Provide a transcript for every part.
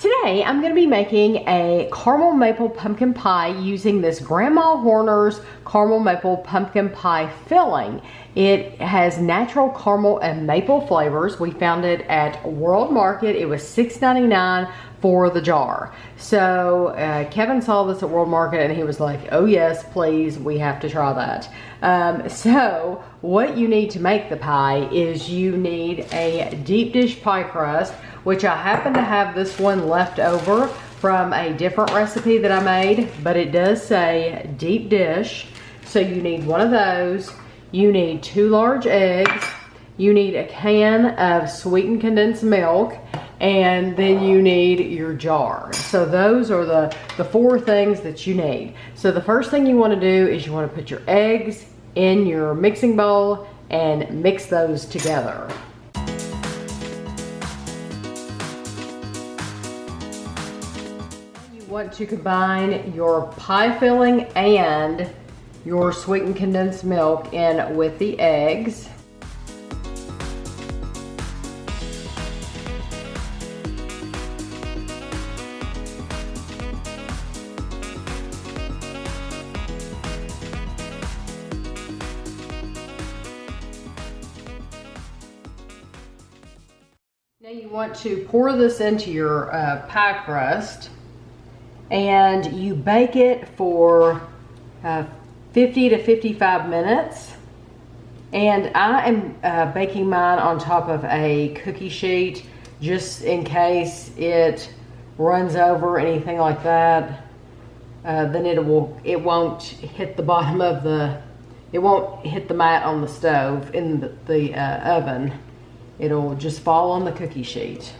Today I'm going to be making a caramel maple pumpkin pie using this Grandma Hoerner's caramel maple pumpkin pie filling. It has natural caramel and maple flavors. We found it at World Market. It was $6.99 for the jar. So Kevin saw this at World Market and he was like, oh yes, please, we have to try that. So what you need to make the pie is you need a deep dish pie crust, which I happen to have this one left over from a different recipe that I made, but it does say deep dish. So you need one of those. You need 2 large eggs. You need a can of sweetened condensed milk, and then you need your jar. So those are the 4 things that you need. So the first thing you want to do is you want to put your eggs in your mixing bowl and mix those together. You want to combine your pie filling and your sweetened condensed milk in with the eggs. Now you want to pour this into your pie crust, and you bake it for 50 to 55 minutes. And I am baking mine on top of a cookie sheet just in case it runs over or anything like that. Then it won't hit the bottom of it won't hit the mat on the stove in the oven. It'll just fall on the cookie sheet.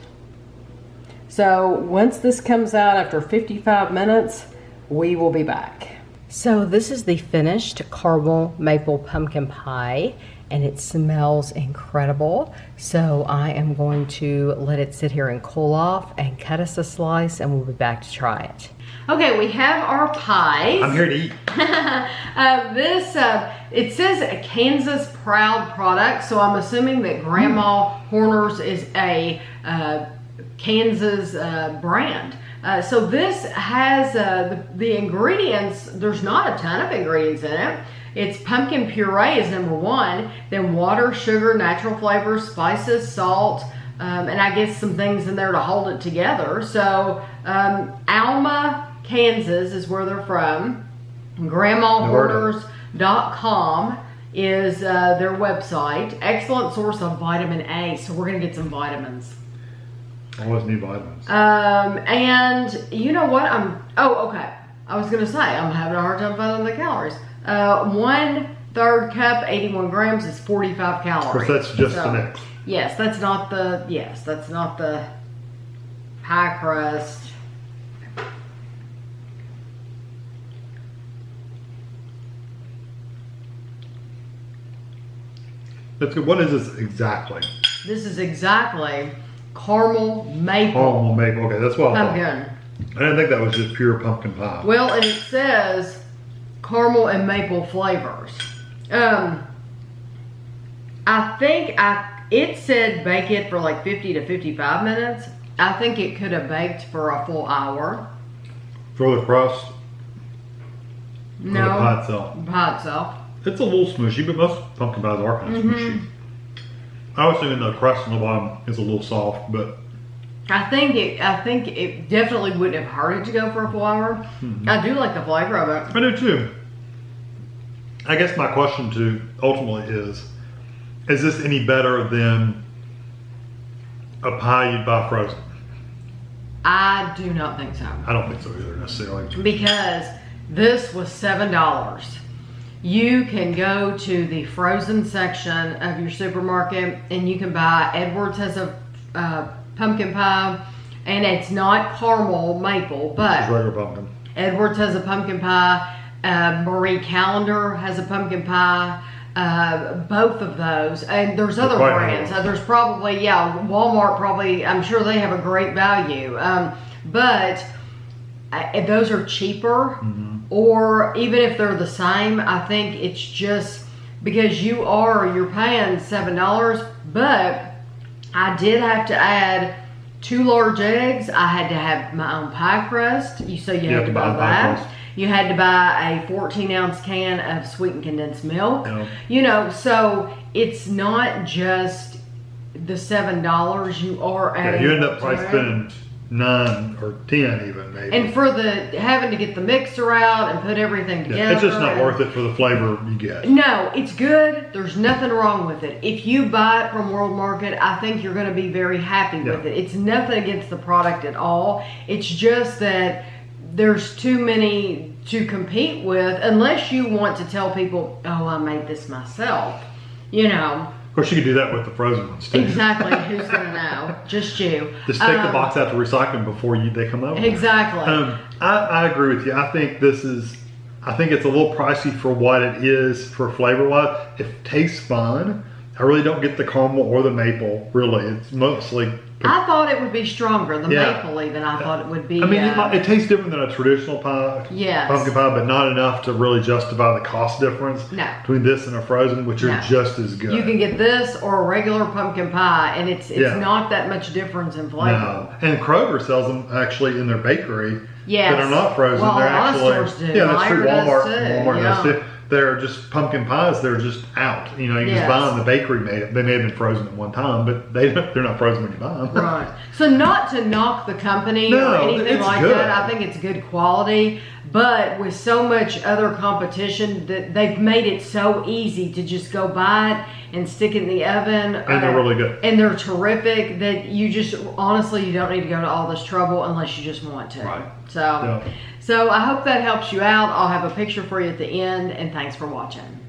So once this comes out after 55 minutes, we will be back. So this is the finished caramel maple pumpkin pie, and it smells incredible. So I am going to let it sit here and cool off and cut us a slice, and we'll be back to try it. Okay, we have our pies. I'm here to eat. It says a Kansas proud product, so I'm assuming that Grandma Hoerner's is a Kansas brand. So this has the ingredients. There's not a ton of ingredients in it. It's pumpkin puree is number 1, then water, sugar, natural flavors, spices, salt, and I guess some things in there to hold it together. So Alma, Kansas is where they're from. GrandmaHoerners.com is their website. Excellent source of vitamin A. So we're gonna get some vitamins. I always need vitamins. And you know what? Okay. I was gonna say, I'm having a hard time finding the calories. 1/3 cup, 81 grams is 45 calories. Of course, that's just the mix. Yes, that's not the pie crust. That's good. What is this exactly? This is exactly caramel maple. Caramel maple. Okay, that's what I thought. Pumpkin. I didn't think that was just pure pumpkin pie. Well, and it says caramel and maple flavors. I think it said bake it for like 50 to 55 minutes. I think it could have baked for a full hour. For the crust? No. Or the pie itself? Pie itself. It's a little smushy, but most pumpkin pies are kind of smushy. I was thinking the crust on the bottom is a little soft, but I think it definitely wouldn't have hurt it to go for a full hour. I do like the flavor of it. I do too. I guess my question to ultimately is this any better than a pie you'd buy frozen? I do not think so. I don't think so either necessarily. Because this was $7. You can go to the frozen section of your supermarket and you can buy, Edwards has a pumpkin pie, and it's not caramel maple, but it's regular pumpkin. Edwards has a pumpkin pie. Marie Callender has a pumpkin pie. Both of those, and there's other brands. There's probably, Walmart probably, I'm sure they have a great value. But those are cheaper, or even if they're the same, I think it's just because you're paying $7, but I did have to add 2 large eggs. I had to have my own pie crust. So you had to buy pie that. crust. You had to buy a 14-ounce can of sweetened condensed milk. Yeah. You know, so it's not just the $7 you are adding. You end up probably spending 9 or 10 even maybe. And for the having to get the mixer out and put everything together. It's just not worth it for the flavor you get. No, it's good. There's nothing wrong with it. If you buy it from World Market, I think you're going to be very happy with it. It's nothing against the product at all. It's just that there's too many to compete with unless you want to tell people, oh, I made this myself, you know. Of course, you could do that with the frozen ones too. Exactly. Who's going to know? Just you. Just take the box out to recycling before they come over. Exactly. I agree with you. I think it's a little pricey for what it is for flavor wise. It tastes fine. I really don't get the caramel or the maple. Really, it's mostly. I thought it would be stronger. The maple, even I thought it would be. I mean, it tastes different than a traditional pie, pumpkin pie, but not enough to really justify the cost difference between this and a frozen, which are just as good. You can get this or a regular pumpkin pie, and it's not that much difference in flavor. No. And Kroger sells them actually in their bakery that are not frozen. Well, they're a lot of stores do. That's true. Walmart does too. Yeah. They're just pumpkin pies. They're just out. You know, you just buy them. The bakery made it. They may have been frozen at one time, but they're not frozen when you buy them. Right. So not to knock the company or anything like that. I think it's good quality. But with so much other competition, that they've made it so easy to just go buy it and stick it in the oven. And they're really good. And they're terrific that you just, honestly, you don't need to go to all this trouble unless you just want to. Right. So I hope that helps you out. I'll have a picture for you at the end, and thanks for watching.